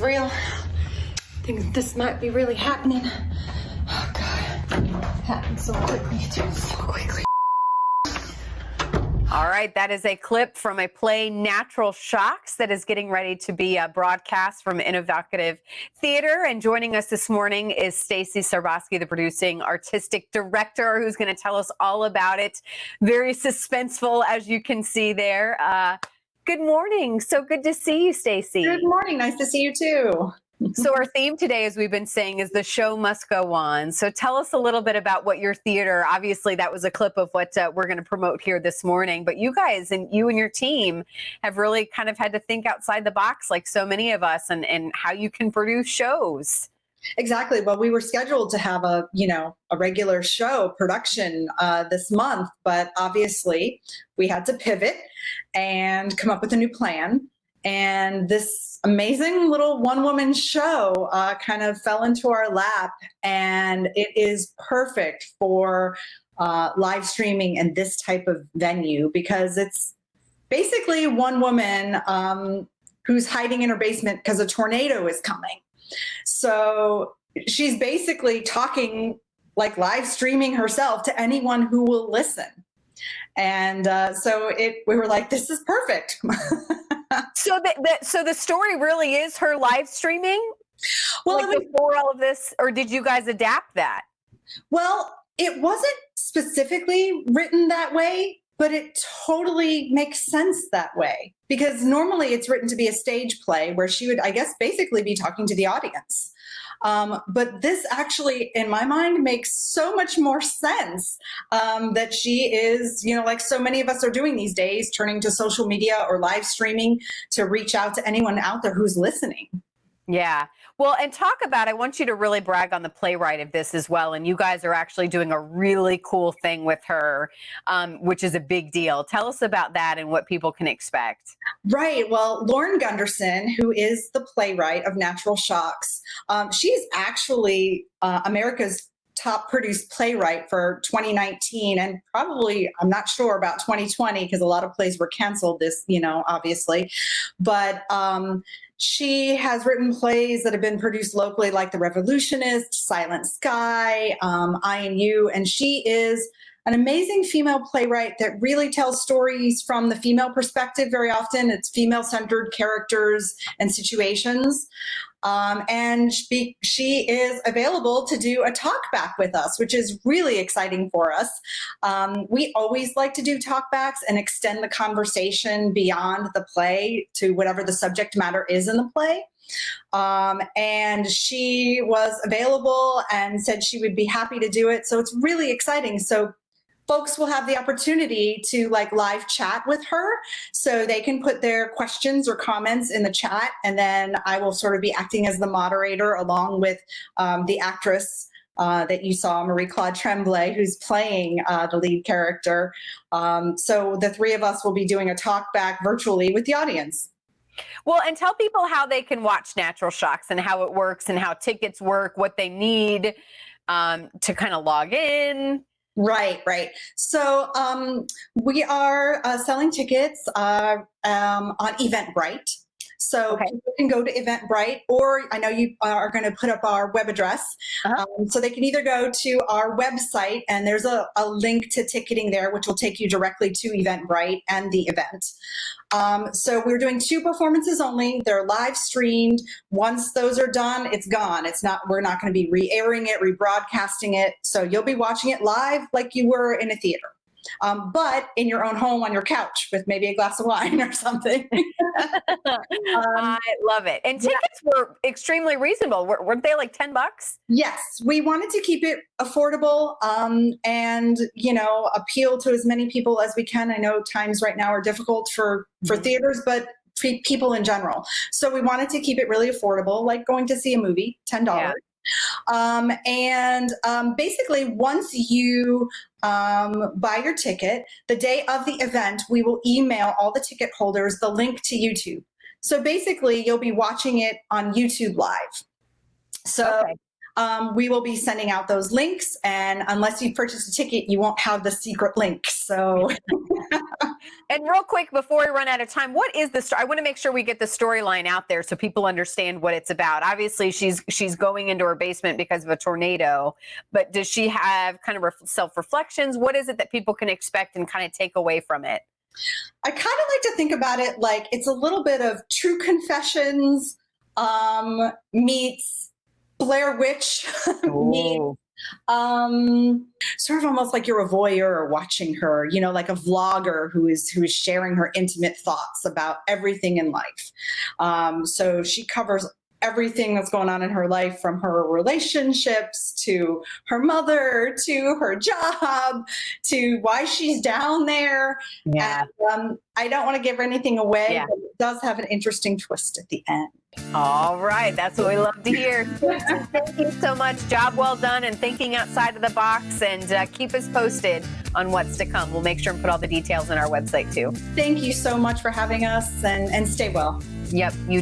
real. I think this might be really happening. Oh God, it happened so quickly, so quickly. All right, that is a clip from a play, Natural Shocks, that is getting ready to be broadcast from Innovocative Theater. And joining us this morning is Stacy Sarboski, the producing artistic director, who's going to tell us all about it. Very suspenseful, as you can see there. Good morning. So good to see you, Stacy. Good morning. Nice to see you too. So our theme today, as we've been saying, is the show must go on. So tell us a little bit about what your theater, obviously that was a clip of what we're going to promote here this morning, but you guys and you and your team have really kind of had to think outside the box like so many of us and how you can produce shows. Exactly. Well, we were scheduled to have a regular show production this month, but obviously we had to pivot and come up with a new plan. And this amazing little one-woman show kind of fell into our lap, and it is perfect for live streaming and this type of venue because it's basically one woman who's hiding in her basement because a tornado is coming. So she's basically talking, like live streaming herself to anyone who will listen. And we were like, this is perfect. So the story really is her live streaming? Well, like before all of this, or did you guys adapt that? Well, it wasn't specifically written that way, but it totally makes sense that way because normally it's written to be a stage play where she would, I guess, basically be talking to the audience. But this actually, in my mind, makes so much more sense that she is, like so many of us are doing these days, turning to social media or live streaming to reach out to anyone out there who's listening. Yeah. Well, and talk about, I want you to really brag on the playwright of this as well. And you guys are actually doing a really cool thing with her, which is a big deal. Tell us about that and what people can expect. Right. Well, Lauren Gunderson, who is the playwright of Natural Shocks, she's actually America's top produced playwright for 2019 and probably, I'm not sure about 2020 because a lot of plays were canceled this, obviously. But she has written plays that have been produced locally like The Revolutionist, Silent Sky, I and You, and she is an amazing female playwright that really tells stories from the female perspective very often. It's female-centered characters and situations. And she is available to do a talk back with us, which is really exciting for us. We always like to do talk backs and extend the conversation beyond the play to whatever the subject matter is in the play. And she was available and said she would be happy to do it. So it's really exciting. So folks will have the opportunity to live chat with her so they can put their questions or comments in the chat. And then I will sort of be acting as the moderator along with the actress that you saw, Marie-Claude Tremblay, who's playing the lead character. So the three of us will be doing a talk back virtually with the audience. Well, and tell people how they can watch Natural Shocks and how it works and how tickets work, what they need to kind of log in. Right. So we are selling tickets on Eventbrite. So people can go to Eventbrite, or I know you are going to put up our web address. So they can either go to our website, and there's a link to ticketing there, which will take you directly to Eventbrite and the event. So we're doing 2 performances only. They're live streamed. Once those are done, it's gone. We're not going to be re-airing it, rebroadcasting it. So you'll be watching it live like you were in a theater. But in your own home on your couch with maybe a glass of wine or something. I love it. And tickets were extremely reasonable. Weren't they like $10? Yes, we wanted to keep it affordable and, appeal to as many people as we can. I know times right now are difficult for theaters, but people in general. So we wanted to keep it really affordable, like going to see a movie, $10. Yeah. Basically, once you buy your ticket, the day of the event, we will email all the ticket holders the link to YouTube. So basically, you'll be watching it on YouTube Live. So we will be sending out those links. And unless you purchase a ticket, you won't have the secret link. So. And real quick, before we run out of time, what is the story? I want to make sure we get the storyline out there so people understand what it's about. Obviously, she's going into her basement because of a tornado, but does she have kind of self-reflections? What is it that people can expect and kind of take away from it? I kind of like to think about it like it's a little bit of True Confessions meets Blair Witch meets sort of almost like you're a voyeur watching her, you know, like a vlogger who is sharing her intimate thoughts about everything in life. So she covers everything that's going on in her life, from her relationships to her mother to her job to why she's down there. Yeah. And, I don't want to give anything away, but it does have an interesting twist at the end. All right. That's what we love to hear. Thank you so much. Job well done and thinking outside of the box, and keep us posted on what's to come. We'll make sure and put all the details on our website too. Thank you so much for having us, and stay well. Yep. You